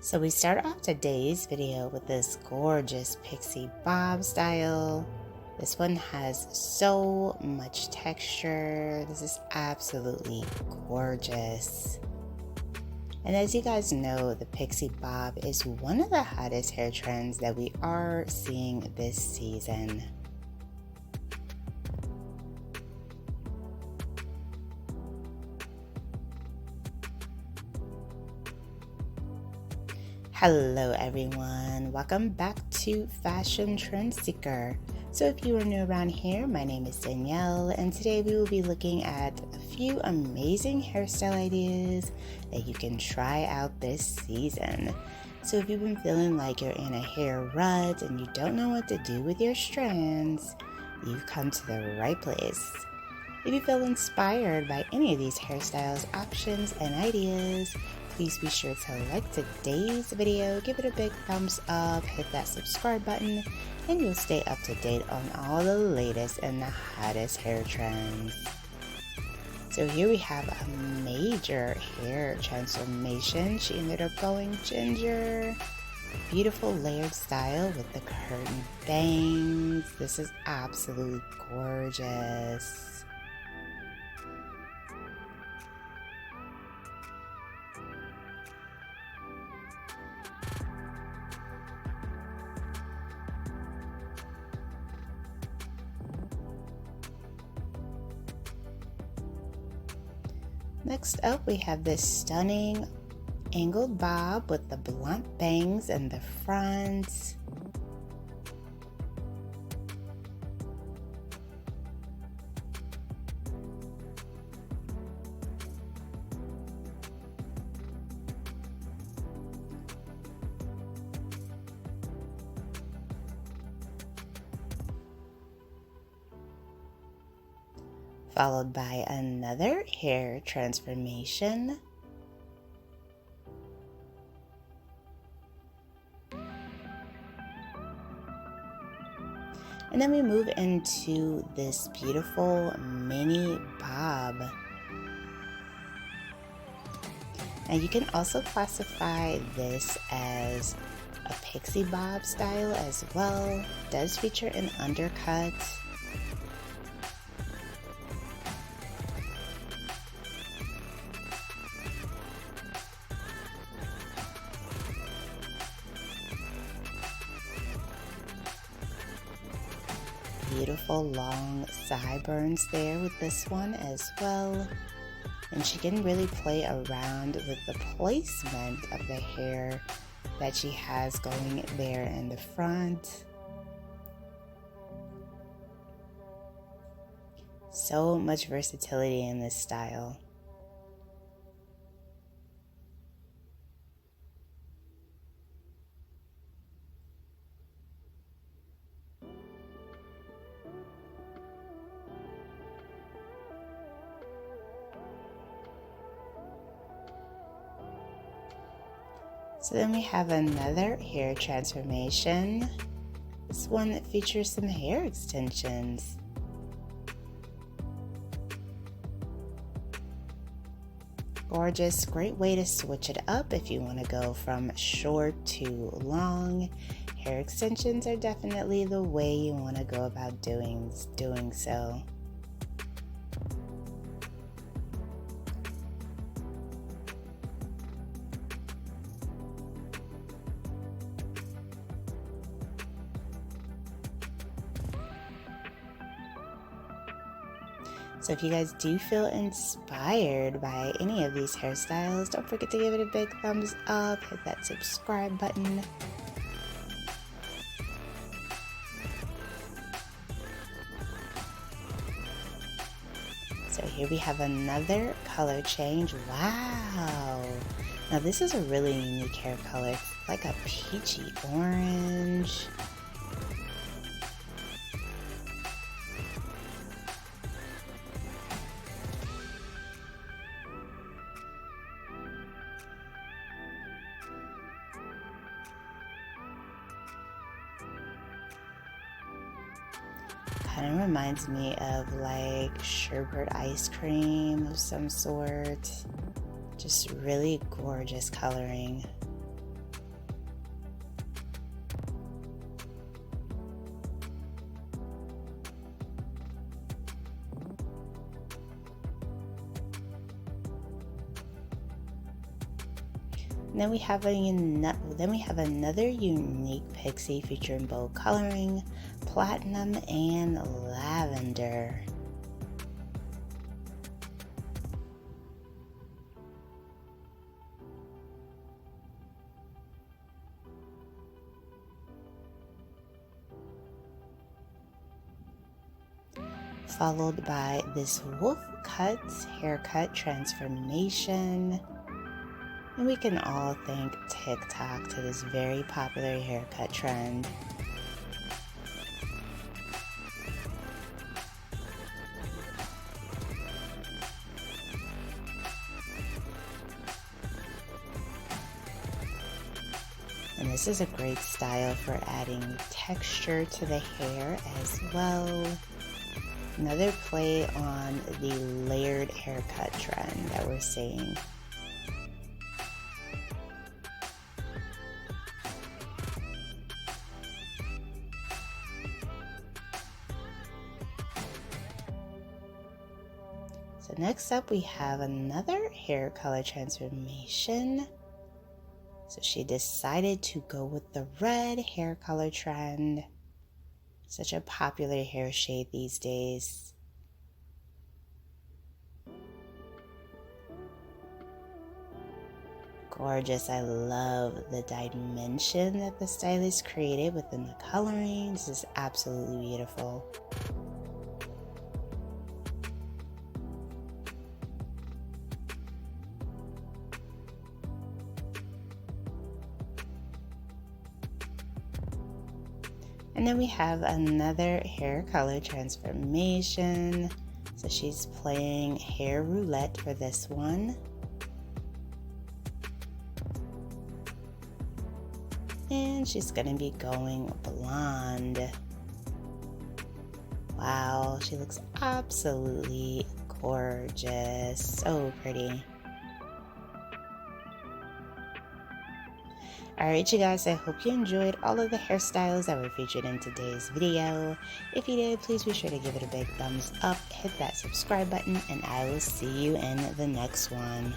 So we start off today's video with this gorgeous pixie bob style. This one has so much texture. This is absolutely gorgeous. And as you guys know, the pixie bob is one of the hottest hair trends that we are seeing this season. Hello everyone, welcome back to Fashion Trend Seeker. So if you are new around here, my name is Danielle, and today we will be looking at a few amazing hairstyle ideas that you can try out this season. So if you've been feeling like you're in a hair rut and you don't know what to do with your strands, you've come to the right place. If you feel inspired by any of these hairstyles, options, and ideas, please be sure to like today's video, give it a big thumbs up, hit that subscribe button, and you'll stay up to date on all the latest and the hottest hair trends. So here we have a major hair transformation. She ended up going ginger. Beautiful layered style with the curtain bangs. This is absolutely gorgeous. Next up, we have this stunning angled bob with the blunt bangs in the front. Followed by another hair transformation. And then we move into this beautiful mini bob. Now you can also classify this as a pixie bob style as well. It does feature an undercut. Beautiful long sideburns there with this one as well. And she can really play around with the placement of the hair that she has going there in the front. So much versatility in this style. So then we have another hair transformation. This one features some hair extensions. Gorgeous, great way to switch it up if you want to go from short to long. Hair extensions are definitely the way you want to go about doing so. So if you guys do feel inspired by any of these hairstyles, don't forget to give it a big thumbs up, hit that subscribe button. So here we have another color change. Wow! Now this is a really unique hair color. It's like a peachy orange. Kind of reminds me of like sherbet ice cream of some sort. Just really gorgeous coloring. Then we have another unique pixie featuring bold coloring, platinum and lavender. Followed by this wolf cut haircut transformation. And we can all thank TikTok to this very popular haircut trend. And this is a great style for adding texture to the hair as well. Another play on the layered haircut trend that we're seeing. So next up we have another hair color transformation. So she decided to go with the red hair color trend. Such a popular hair shade these days. Gorgeous. I love the dimension that the stylist created within the coloring. This is absolutely beautiful. And then we have another hair color transformation. So she's playing hair roulette for this one. And she's gonna be going blonde. Wow, she looks absolutely gorgeous. So pretty. Alright you guys, I hope you enjoyed all of the hairstyles that were featured in today's video. If you did, please be sure to give it a big thumbs up, hit that subscribe button, and I will see you in the next one.